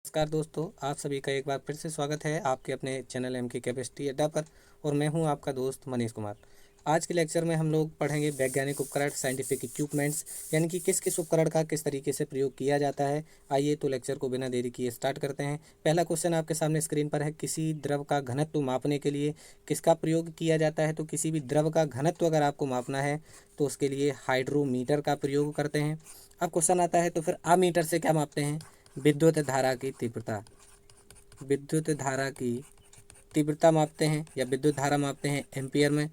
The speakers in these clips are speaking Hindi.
नमस्कार दोस्तों, आप सभी का एक बार फिर से स्वागत है आपके अपने चैनल एम के कैपेसिटी अड्डा पर। और मैं हूं आपका दोस्त मनीष कुमार। आज के लेक्चर में हम लोग पढ़ेंगे वैज्ञानिक उपकरण, साइंटिफिक इक्विपमेंट्स, यानी कि किस किस उपकरण का किस तरीके से प्रयोग किया जाता है। आइए तो लेक्चर को बिना देरी किए स्टार्ट करते हैं। पहला क्वेश्चन आपके सामने स्क्रीन पर है, किसी द्रव का घनत्व मापने के लिए किसका प्रयोग किया जाता है। तो किसी भी द्रव का घनत्व अगर आपको मापना है तो उसके लिए हाइड्रोमीटर का प्रयोग करते हैं। अब क्वेश्चन आता है, तो फिर अमीटर से क्या मापते हैं? विद्युत धारा की तीव्रता, विद्युत धारा की तीव्रता मापते हैं या विद्युत धारा मापते हैं एम्पियर में,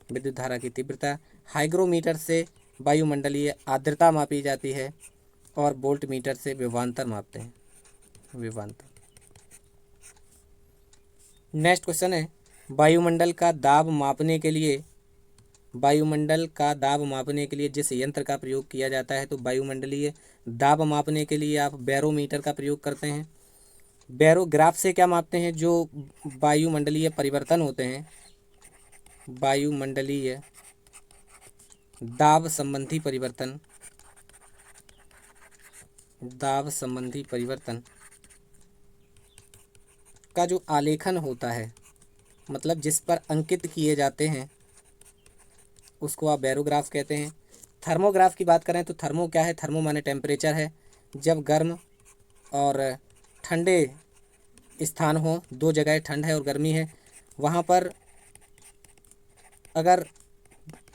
विद्युत धारा की तीव्रता। हाइग्रोमीटर से वायुमंडलीय आर्द्रता मापी जाती है और वोल्ट मीटर से विभवांतर मापते हैं, विभवांतर। नेक्स्ट क्वेश्चन है, वायुमंडल का दाब मापने के लिए, वायुमंडल का दाब मापने के लिए जिस यंत्र का प्रयोग किया जाता है, तो वायुमंडलीय दाब मापने के लिए आप बैरोमीटर का प्रयोग करते हैं। बैरोग्राफ से क्या मापते हैं? जो वायुमंडलीय परिवर्तन होते हैं, वायुमंडलीय दाब संबंधी परिवर्तन, दाब संबंधी परिवर्तन का जो आलेखन होता है, मतलब जिस पर अंकित किए जाते हैं, उसको आप बैरोग्राफ कहते हैं। थर्मोग्राफ की बात करें तो थर्मो क्या है? थर्मो माने टेम्परेचर है। जब गर्म और ठंडे स्थान हो, दो जगह ठंड है और गर्मी है, वहाँ पर अगर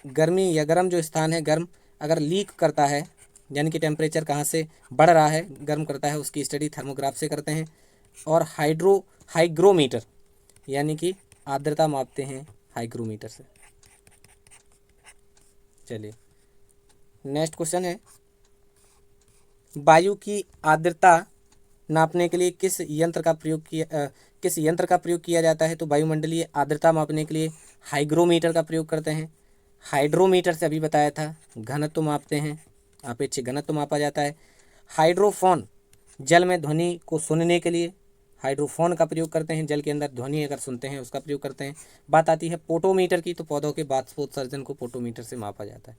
गर्मी या गर्म जो स्थान है, गर्म अगर लीक करता है, यानी कि टेम्परेचर कहाँ से बढ़ रहा है, गर्म करता है, उसकी स्टडी थर्मोग्राफ से करते हैं। और हाइग्रोमीटर यानी कि आर्द्रता मापते हैं हाइग्रोमीटर से। चलिए नेक्स्ट क्वेश्चन है, वायु की आर्द्रता नापने के लिए किस यंत्र का प्रयोग किया जाता है? तो वायुमंडलीय आर्द्रता मापने के लिए हाइग्रोमीटर का प्रयोग करते हैं। हाइड्रोमीटर से अभी बताया था, घनत्व मापते हैं, अपेक्षित घनत्व मापा जाता है। हाइड्रोफोन, जल में ध्वनि को सुनने के लिए हाइड्रोफोन का प्रयोग करते हैं, जल के अंदर ध्वनि अगर सुनते हैं उसका प्रयोग करते हैं। बात आती है पोटोमीटर की, तो पौधों के बाष्पोत्सर्जन को पोटोमीटर से मापा जाता है।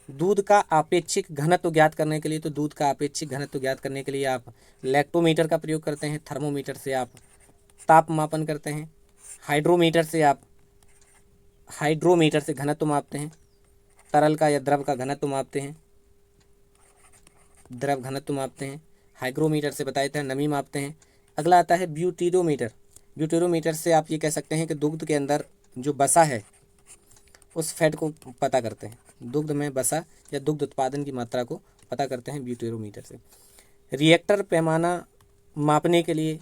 दूध का आपेक्षिक घनत्व ज्ञात करने के लिए, तो दूध का आपेक्षिक घनत्व ज्ञात करने के लिए आप लैक्टोमीटर का प्रयोग करते हैं। थर्मोमीटर से आप ताप मापन करते हैं। हाइड्रोमीटर से घनत्व मापते हैं, तरल का या द्रव का घनत्व मापते हैं, द्रव घनत्व मापते हैं। हाइग्रोमीटर से बताया था नमी मापते हैं। अगला आता है ब्यूटेरोमीटर। ब्यूटेरोमीटर से आप ये कह सकते हैं कि दुग्ध के अंदर जो बसा है उस फैट को पता करते हैं, दुग्ध में बसा या दुग्ध उत्पादन की मात्रा को पता करते हैं ब्यूटेरोमीटर से। रिएक्टर पैमाना मापने के लिए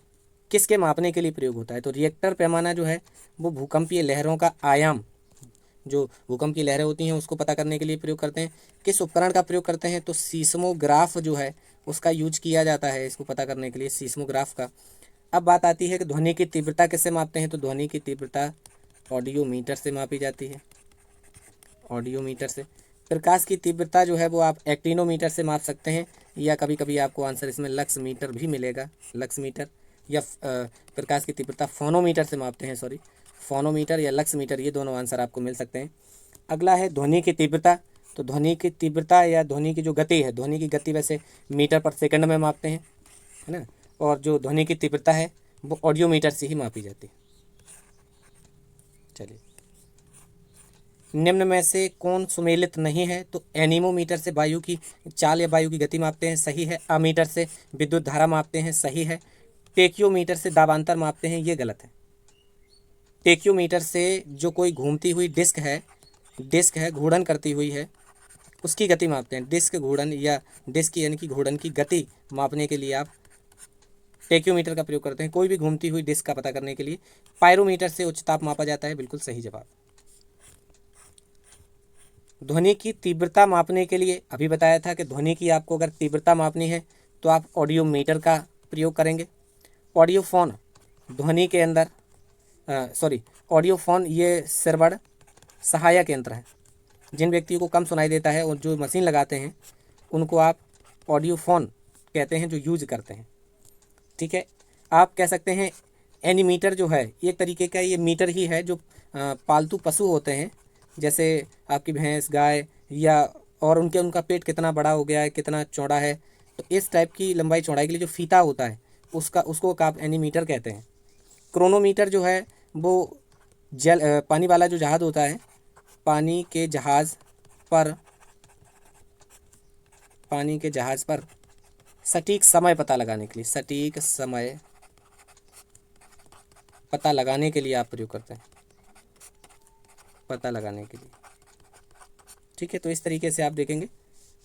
किसके मापने के लिए प्रयोग होता है? तो रिएक्टर पैमाना जो है वो भूकंपीय लहरों का आयाम, जो भूकंप की लहरें होती हैं उसको पता करने के लिए प्रयोग करते हैं। किस उपकरण का प्रयोग करते हैं? तो सीस्मोग्राफ जो है उसका यूज किया जाता है इसको पता करने के लिए, सीस्मोग्राफ का। अब बात आती है कि ध्वनि की तीव्रता किससे मापते हैं? तो ध्वनि की तीव्रता ऑडियोमीटर से मापी जाती है, ऑडियोमीटर से। प्रकाश की तीव्रता जो है वो आप एक्टिनोमीटर से माप सकते हैं, या कभी कभी आपको आंसर इसमें लक्स मीटर भी मिलेगा, लक्स मीटर। या प्रकाश की तीव्रता फोनोमीटर से मापते हैं, सॉरी, फोनोमीटर या लक्स मीटर, ये दोनों आंसर आपको मिल सकते हैं। अगला है ध्वनि की तीव्रता। तो ध्वनि की तीव्रता या ध्वनि की जो गति है, ध्वनि की गति वैसे मीटर पर सेकंड में मापते हैं, है ना, और जो ध्वनि की तीव्रता है वो ऑडियोमीटर से ही मापी जाती है। चलिए, निम्न में से कौन सुमेलित नहीं है? तो एनीमोमीटर से वायु की चाल या वायु की गति मापते हैं, सही है। अमीटर से विद्युत धारा मापते हैं, सही है। टेक्योमीटर से दाबांतर मापते हैं, ये गलत है। टेक्योमीटर से जो कोई घूमती हुई डिस्क है घूर्णन करती हुई है, उसकी गति मापते हैं। डिस्क घूर्णन या डिस्क यानी कि घूर्णन की गति मापने के लिए आप टेक्योमीटर का प्रयोग करते हैं, कोई भी घूमती हुई डिस्क का पता करने के लिए। पायरोमीटर से उच्च ताप मापा जाता है, बिल्कुल सही जवाब। ध्वनि की तीव्रता मापने के लिए अभी बताया था कि ध्वनि की आपको अगर तीव्रता मापनी है तो आप ऑडियोमीटर का प्रयोग करेंगे। ऑडियोफोन ध्वनि के अंदर ऑडियोफोन ये सरवड़ सहायक यंत्र है। जिन व्यक्तियों को कम सुनाई देता है और जो मशीन लगाते हैं उनको आप ऑडियोफोन कहते हैं, जो यूज करते हैं, ठीक है। आप कह सकते हैं एनीमीटर जो है एक तरीके का ये मीटर ही है, जो पालतू पशु होते हैं, जैसे आपकी भैंस, गाय, या और उनका पेट कितना बड़ा हो गया है, कितना चौड़ा है, तो इस टाइप की लंबाई चौड़ाई के लिए जो फीता होता है उसको आप एनीमीटर कहते हैं। क्रोनोमीटर जो है वो पानी वाला जो जहाज होता है, पानी के जहाज़ पर सटीक समय पता लगाने के लिए, सटीक समय पता लगाने के लिए आप प्रयोग करते हैं, पता लगाने के लिए। ठीक है, तो इस तरीके से आप देखेंगे,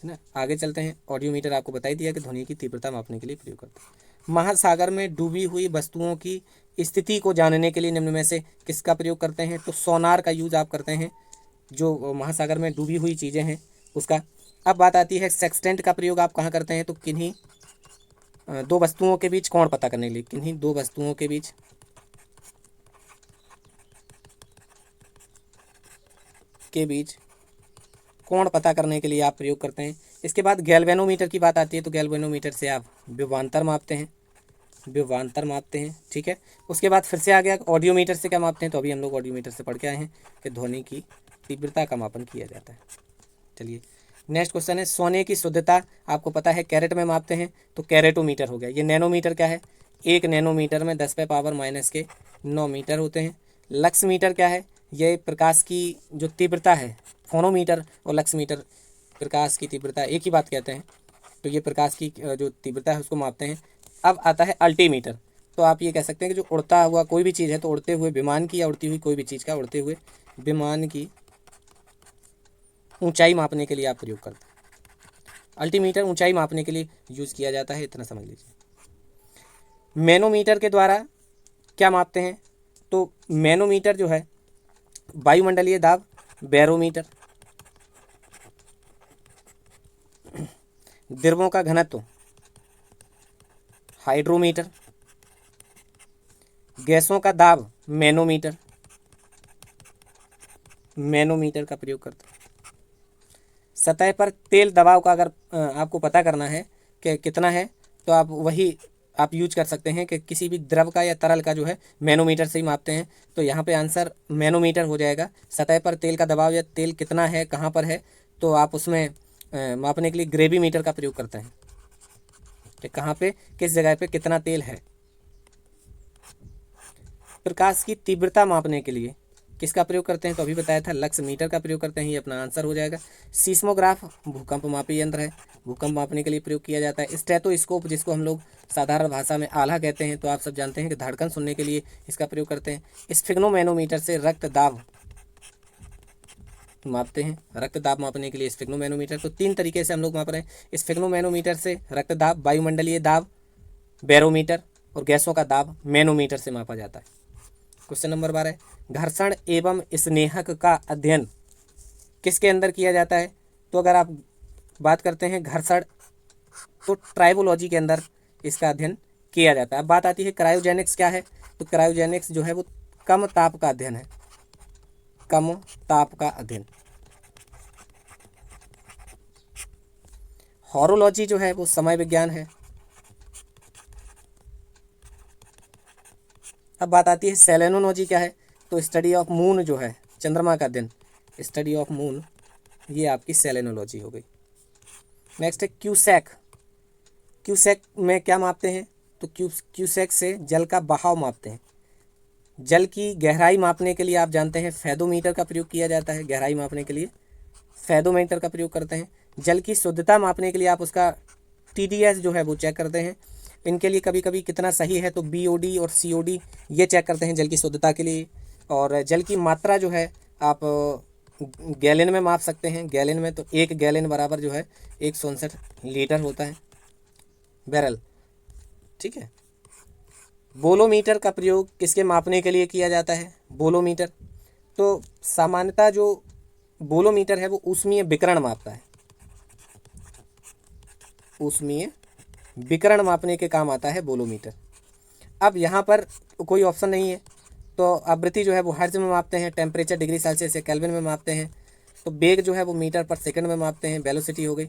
है ना। आगे चलते हैं। ऑडियोमीटर आपको बता ही दिया कि ध्वनि की तीव्रता मापने के लिए प्रयोग करते हैं। महासागर में डूबी हुई वस्तुओं की स्थिति को जानने के लिए निम्न में से किसका प्रयोग करते हैं? तो सोनार का यूज आप करते हैं, जो महासागर में डूबी हुई चीज़ें हैं उसका। अब बात आती है सेक्सटेंट का प्रयोग आप कहाँ करते हैं? तो किन्हीं दो वस्तुओं के बीच कोण पता करने के लिए, किन्हीं दो वस्तुओं के बीच कोण पता करने के लिए आप प्रयोग करते हैं। इसके बाद गैल्वेनोमीटर की बात आती है, तो गैल्वेनोमीटर से आप विभवांतर मापते हैं, ठीक है। उसके बाद फिर से आ गया ऑडियोमीटर से क्या मापते हैं? तो अभी हम लोग ऑडियोमीटर से पढ़ के आए हैं कि ध्वनि की तीव्रता का मापन किया जाता है। चलिए नेक्स्ट क्वेश्चन है, सोने की शुद्धता आपको पता है कैरेट में मापते हैं, तो कैरेटोमीटर हो गया। ये नैनोमीटर क्या है? 1 नैनोमीटर में 10⁻⁻⁹ मीटर होते हैं। लक्स मीटर क्या है? ये प्रकाश की जो तीव्रता है, फोनोमीटर और लक्स मीटर प्रकाश की तीव्रता एक ही बात कहते हैं, तो ये प्रकाश की जो तीव्रता है उसको मापते हैं। अब आता है अल्टीमीटर, तो आप ये कह सकते हैं कि जो उड़ता हुआ कोई भी चीज़ है, तो उड़ते हुए विमान की या उड़ती हुई कोई भी चीज़ का, उड़ते हुए विमान की ऊंचाई मापने के लिए आप प्रयोग करते हैं। अल्टीमीटर ऊंचाई मापने के लिए यूज़ किया जाता है, इतना समझ लीजिए। मैनोमीटर के द्वारा क्या मापते हैं? तो मैनोमीटर जो है वायुमंडलीय दाब, बैरोमीटर द्रवों का घनत्व, हाइड्रोमीटर गैसों का दाब, मैनोमीटर का प्रयोग करते हैं। सतह पर तेल दबाव का अगर आपको पता करना है कि कितना है, तो आप वही आप यूज कर सकते हैं कि किसी भी द्रव का या तरल का जो है मैनोमीटर से ही मापते हैं। तो यहाँ पे आंसर मैनोमीटर हो जाएगा। सतह पर तेल का दबाव या तेल कितना है, कहाँ पर है, तो आप उसमें मापने के लिए ग्रेविमीटर का प्रयोग करते हैं कि कहाँ पे किस जगह पे कितना तेल है। प्रकाश की तीव्रता मापने के लिए किसका प्रयोग करते हैं? तो अभी बताया था लक्स मीटर का प्रयोग करते हैं, ये अपना आंसर हो जाएगा। सीस्मोग्राफ भूकंप मापी यंत्र है, भूकंप मापने के लिए प्रयोग किया जाता है। स्टेथोस्कोप जिसको हम लोग साधारण भाषा में आल्हा कहते हैं, तो आप सब जानते हैं कि धड़कन सुनने के लिए इसका प्रयोग करते हैं। स्फिग्नोमैनोमीटर से रक्त दाब मापते हैं, रक्त दाब मापने के लिए स्फिग्नोमैनोमीटर। तो 3 तरीके से हम लोग माप रहे हैं। स्फिग्नोमैनोमीटर से रक्त दाब, वायुमंडलीय दाब बैरोमीटर, और गैसों का दाब मैनोमीटर से मापा जाता है। क्वेश्चन नंबर 12, घर्षण एवं स्नेहक का अध्ययन किसके अंदर किया जाता है? तो अगर आप बात करते हैं घर्षण, तो ट्राइबोलॉजी के अंदर इसका अध्ययन किया जाता है। अब बात आती है क्रायोजेनिक्स क्या है? तो क्रायोजेनिक्स जो है वो कम ताप का अध्ययन है, कम ताप का अध्ययन। हॉरोलॉजी जो है वो समय विज्ञान है। अब बात आती है सेलेनोलॉजी क्या है? तो स्टडी ऑफ मून जो है, चंद्रमा का अध्ययन, स्टडी ऑफ मून, ये आपकी सेलेनोलॉजी हो गई। नेक्स्ट है क्यूसेक। क्यूसेक में क्या मापते हैं? तो क्यूसेक से जल का बहाव मापते हैं। जल की गहराई मापने के लिए आप जानते हैं फेदोमीटर का प्रयोग किया जाता है, गहराई मापने के लिए फेदोमीटर का प्रयोग करते हैं। जल की शुद्धता मापने के लिए आप उसका TDS जो है वो चेक करते हैं। इनके लिए कभी कभी कितना सही है, तो BOD और COD ये चेक करते हैं जल की शुद्धता के लिए। और जल की मात्रा जो है आप गैलन में माप सकते हैं। गैलन में तो 1 गैलन बराबर जो है 169 लीटर होता है, बैरल, ठीक है। बोलोमीटर का प्रयोग किसके मापने के लिए किया जाता है? बोलोमीटर, तो सामान्यतः जो बोलोमीटर है वो ऊष्मीय विकिरण मापता है, ऊष्मीय विकिरण मापने के काम आता है बोलोमीटर। अब यहाँ पर कोई ऑप्शन नहीं है, तो आवृत्ति जो है वो हर्ट्ज में मापते हैं, टेम्परेचर डिग्री सेल्सियस से केल्विन में मापते हैं, तो वेग जो है वो मीटर पर सेकंड में मापते हैं, वेलोसिटी हो गई।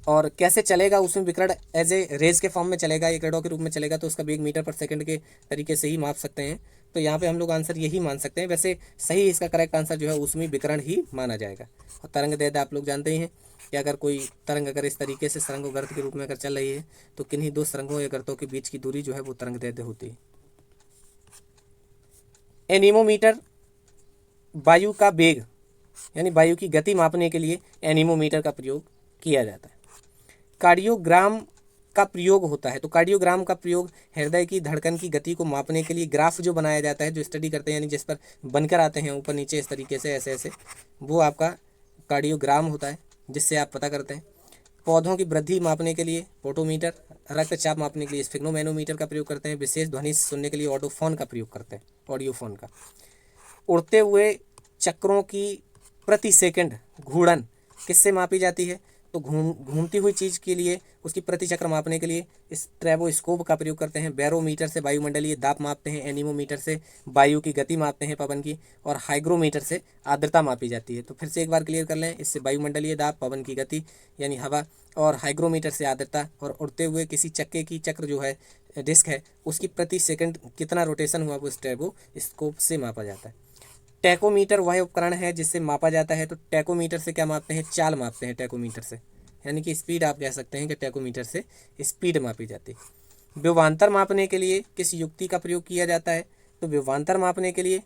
और कैसे चलेगा उसमें विकिरण एज ए रेज के फॉर्म में चलेगा, एक रेडो के रूप में चलेगा, तो उसका वेग मीटर पर सेकंड के तरीके से ही माप सकते हैं। तो यहाँ पे हम लोग आंसर यही मान सकते हैं। वैसे सही इसका करेक्ट आंसर जो है उसमें विकिरण ही माना जाएगा। और तरंग दैर्ध्य आप लोग जानते ही हैं कि अगर कोई तरंग अगर इस तरीके से सरंग और गर्त के रूप में अगर चल रही है तो किन्हीं दो सरंगों या गर्तों के बीच की दूरी जो है वो तरंग दैर्ध्य होती है। एनीमोमीटर वायु का वेग यानी वायु की गति मापने के लिए एनीमोमीटर का प्रयोग किया जाता है। कार्डियोग्राम का प्रयोग होता है। तो कार्डियोग्राम का प्रयोग हृदय की धड़कन की गति को मापने के लिए ग्राफ जो बनाया जाता है, जो स्टडी करते हैं यानी जिस पर बनकर आते हैं ऊपर नीचे इस तरीके से ऐसे ऐसे, वो आपका कार्डियोग्राम होता है, जिससे आप पता करते हैं। पौधों की वृद्धि मापने के लिए पोटोमीटर, रक्तचाप मापने के लिए स्फिग्नोमेनोमीटर का प्रयोग करते हैं। विशेष ध्वनि सुनने के लिए ऑडियोफोन का प्रयोग करते हैं, ऑडियोफोन का। उड़ते हुए चक्रों की प्रति सेकंड घूर्णन किससे मापी जाती है? तो घूमती हुई चीज़ के लिए उसकी प्रति चक्र मापने के लिए स्ट्रेबोस्कोप का प्रयोग करते हैं। बैरोमीटर से वायुमंडलीय दाब मापते हैं। एनीमोमीटर से वायु की गति मापते हैं पवन की। और हाइग्रोमीटर से आर्द्रता मापी जाती है। तो फिर से एक बार क्लियर कर लें, इससे वायुमंडलीय दाब, पवन की गति यानी हवा, और हाइग्रोमीटर से आर्द्रता, और उड़ते हुए किसी चक्के की चक्र जो है डिस्क है उसकी प्रति सेकंड कितना रोटेशन हुआ वो स्ट्रेबोस्कोप से मापा जाता है। टैकोमीटर वह उपकरण है जिससे मापा जाता है। तो टैकोमीटर से क्या मापते हैं? चाल मापते हैं टैकोमीटर से, यानी कि स्पीड आप कह सकते हैं कि टैकोमीटर से स्पीड मापी जाती है। विभवांतर मापने के लिए किस युक्ति का प्रयोग किया जाता है? तो विभवांतर मापने के लिए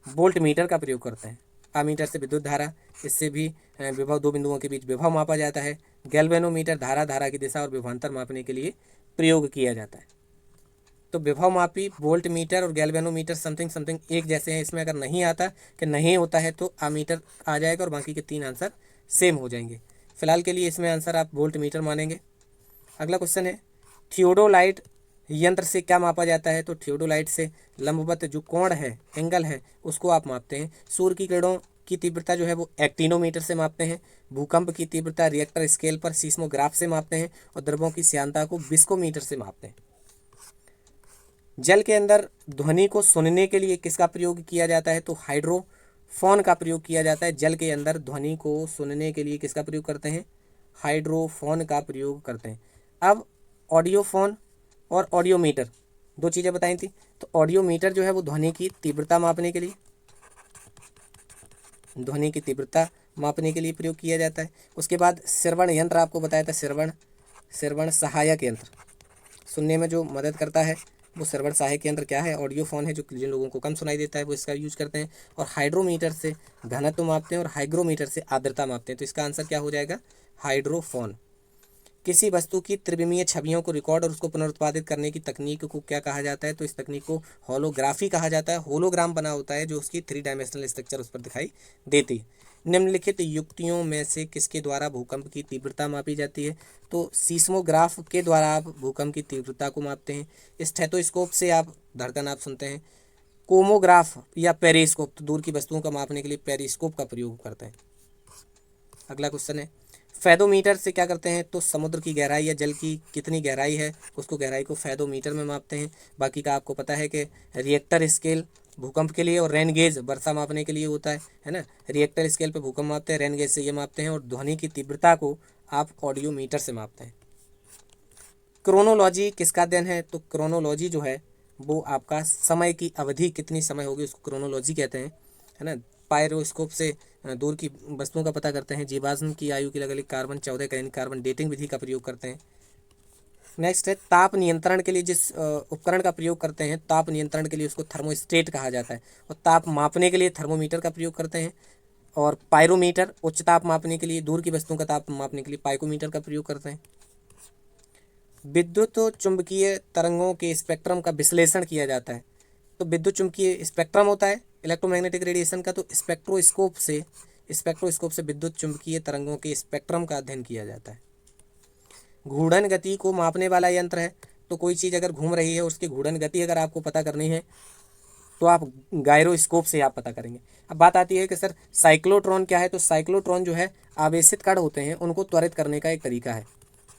वोल्ट मीटर का प्रयोग करते हैं। आमीटर से विद्युत धारा, इससे भी विभव, दो बिंदुओं के बीच विभव मापा जाता है। गैल्वेनोमीटर धारा की दिशा और विभवांतर मापने के लिए प्रयोग किया जाता है। तो विभव मापी, वोल्ट मीटर और गैल्वेनोमीटर समथिंग एक जैसे हैं। इसमें अगर नहीं आता कि नहीं होता है तो आमीटर आ जाएगा और बाकी के तीन आंसर सेम हो जाएंगे। फिलहाल के लिए इसमें आंसर आप वोल्ट मीटर मानेंगे। अगला क्वेश्चन है, थियोडोलाइट यंत्र से क्या मापा जाता है? तो थियोडोलाइट से लंबवत जो कोण है, एंगल है, उसको आप मापते हैं। सूर्य की किरणों की तीव्रता जो है वो एक्टिनोमीटर से मापते हैं। भूकंप की तीव्रता रिएक्टर स्केल पर सीस्मोग्राफ से मापते हैं। और द्रवों की श्यानता को विस्कोमीटर से मापते हैं। जल के अंदर ध्वनि को सुनने के लिए किसका प्रयोग किया जाता है? तो हाइड्रोफोन का प्रयोग किया जाता है। जल के अंदर ध्वनि को सुनने के लिए किसका प्रयोग करते हैं? हाइड्रोफोन का प्रयोग करते हैं। अब ऑडियोफोन और ऑडियोमीटर दो चीज़ें बताई थी। तो ऑडियोमीटर जो है वो ध्वनि की तीव्रता मापने के लिए, ध्वनि की तीव्रता मापने के लिए प्रयोग किया जाता है। उसके बाद श्रवण यंत्र आपको बताया था, श्रवण सहायक यंत्र सुनने में जो मदद करता है वो श्रवण सहायक यंत्र क्या है? ऑडियोफोन है, जो जिन लोगों को कम सुनाई देता है वो इसका यूज करते हैं। और हाइड्रोमीटर से घनत्व मापते हैं और हाइग्रोमीटर से आर्द्रता मापते हैं। तो इसका आंसर क्या हो जाएगा? हाइड्रोफोन। किसी वस्तु की त्रिविमीय छवियों को रिकॉर्ड और उसको पुनरुत्पादित करने की तकनीक को क्या कहा जाता है? तो इस तकनीक को होलोग्राफी कहा जाता है। होलोग्राम बना होता है जो उसकी 3 डायमेंशनल स्ट्रक्चर उस पर दिखाई देती है। निम्नलिखित युक्तियों में से किसके द्वारा भूकंप की तीव्रता मापी जाती है? तो सीस्मोग्राफ के द्वारा आप भूकंप की तीव्रता को मापते हैं। स्टेथोस्कोप से आप धड़कन आप सुनते हैं। कोमोग्राफ या पेरिस्कोप, तो दूर की वस्तुओं का मापने के लिए पेरिस्कोप का प्रयोग करते हैं। अगला क्वेश्चन है, फैदोमीटर से क्या करते हैं? तो समुद्र की गहराई या जल की कितनी गहराई है उसको, गहराई को फैदोमीटर में मापते हैं। बाकी का आपको पता है कि रिएक्टर स्केल भूकंप के लिए और रेन गेज वर्षा मापने के लिए होता है ना। रिएक्टर स्केल पे भूकंप मापते हैं, रेन गेज से ये मापते हैं। और ध्वनि की तीव्रता को आप ऑडियोमीटर से मापते हैं। क्रोनोलॉजी किसका अध्ययन है? तो क्रोनोलॉजी जो है वो आपका समय की अवधि कितनी समय होगी उसको क्रोनोलॉजी कहते हैं, है ना। पायरोस्कोप से दूर की वस्तुओं का पता करते हैं। जीवाश्म की आयु की लगभग कार्बन 14 का यानी कार्बन डेटिंग विधि का प्रयोग करते हैं। नेक्स्ट है, ताप नियंत्रण के लिए जिस उपकरण का प्रयोग करते हैं, ताप नियंत्रण के लिए उसको थर्मोस्टेट कहा जाता है। और ताप मापने के लिए थर्मोमीटर का प्रयोग करते हैं। और पायरोमीटर उच्च ताप मापने के लिए, दूर की वस्तुओं का ताप मापने के लिए पाइकोमीटर का प्रयोग करते हैं। विद्युत चुंबकीय तरंगों के स्पेक्ट्रम का विश्लेषण किया जाता है। तो विद्युत चुंबकीय स्पेक्ट्रम होता है इलेक्ट्रोमैग्नेटिक रेडिएशन का, तो स्पेक्ट्रोस्कोप से विद्युत चुंबकीय तरंगों के स्पेक्ट्रम का अध्ययन किया जाता है। घूर्णन गति को मापने वाला यंत्र है। तो कोई चीज़ अगर घूम रही है उसकी घूर्णन गति अगर आपको पता करनी है तो आप गायरोस्कोप से आप पता करेंगे। अब बात आती है कि सर साइक्लोट्रॉन क्या है? तो साइक्लोट्रॉन जो है आवेशित कण होते हैं, उनको त्वरित करने का एक तरीका है।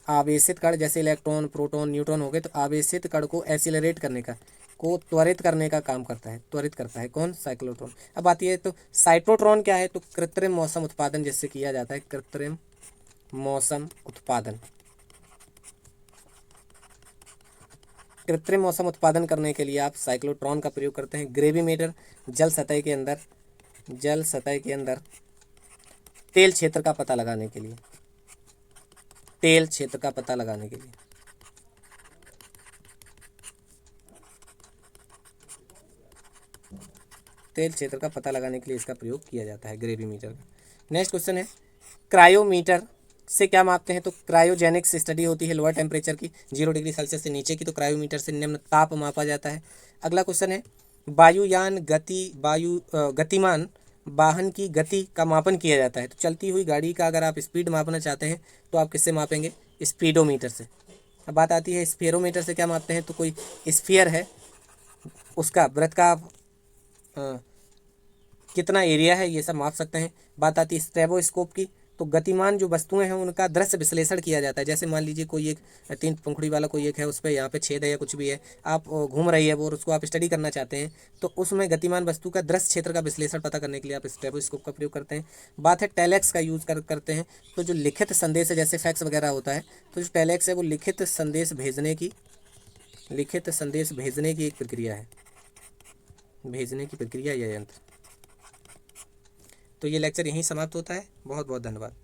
आवेशित कण जैसे इलेक्ट्रॉन, प्रोटॉन, न्यूट्रॉन हो गए, तो आवेशित कण को एक्सीलरेट करने का, को त्वरित करने का काम करता है, त्वरित करता है कौन? साइक्लोट्रॉन। अब आती है तो साइक्लोट्रॉन क्या है? तो कृत्रिम मौसम उत्पादन जिससे किया जाता है, कृत्रिम मौसम उत्पादन। कृत्रिम मौसम उत्पादन करने के लिए आप साइक्लोट्रॉन का प्रयोग करते हैं। ग्रेविमीटर जल सतह के अंदर तेल क्षेत्र का पता लगाने के लिए, तेल क्षेत्र का पता लगाने के लिए। तेल क्षेत्र का पता लगाने के लिए इसका प्रयोग किया जाता है ग्रेविमीटर का। नेक्स्ट क्वेश्चन है क्रायोमीटर से क्या मापते हैं? तो क्रायोजेनिक्स स्टडी होती है लोअर टेम्परेचर की, 0 डिग्री सेल्सियस से नीचे की, तो क्रायोमीटर से निम्न ताप मापा जाता है। अगला क्वेश्चन है गतिमान वाहन की गति का मापन किया जाता है। तो चलती हुई गाड़ी का अगर आप स्पीड मापना चाहते हैं तो आप किससे मापेंगे? स्पीडोमीटर से। अब बात आती है स्फीयरोमीटर से क्या मापते हैं? तो कोई स्फीयर है उसका वृत्त का कितना एरिया है ये सब माप सकते हैं। बात आती है स्ट्रेबोस्कोप की, तो गतिमान जो वस्तुएं हैं उनका दृश्य विश्लेषण किया जाता है। जैसे मान लीजिए कोई एक 3 पंखुड़ी वाला कोई एक है, उस पर यहाँ पे छेद है या कुछ भी है, आप घूम रही है वो और उसको आप स्टडी करना चाहते हैं, तो उसमें गतिमान वस्तु का दृश्य क्षेत्र का विश्लेषण पता करने के लिए आप स्ट्रेबोस्कोप का प्रयोग करते हैं। बात है टेलेक्स का यूज़ करते हैं, तो जो लिखित संदेश है जैसे फैक्स वगैरह होता है, तो जो टेलेक्स है वो लिखित संदेश भेजने की एक प्रक्रिया है, भेजने की प्रक्रिया या यंत्र। तो ये लेक्चर यहीं समाप्त होता है। बहुत बहुत धन्यवाद।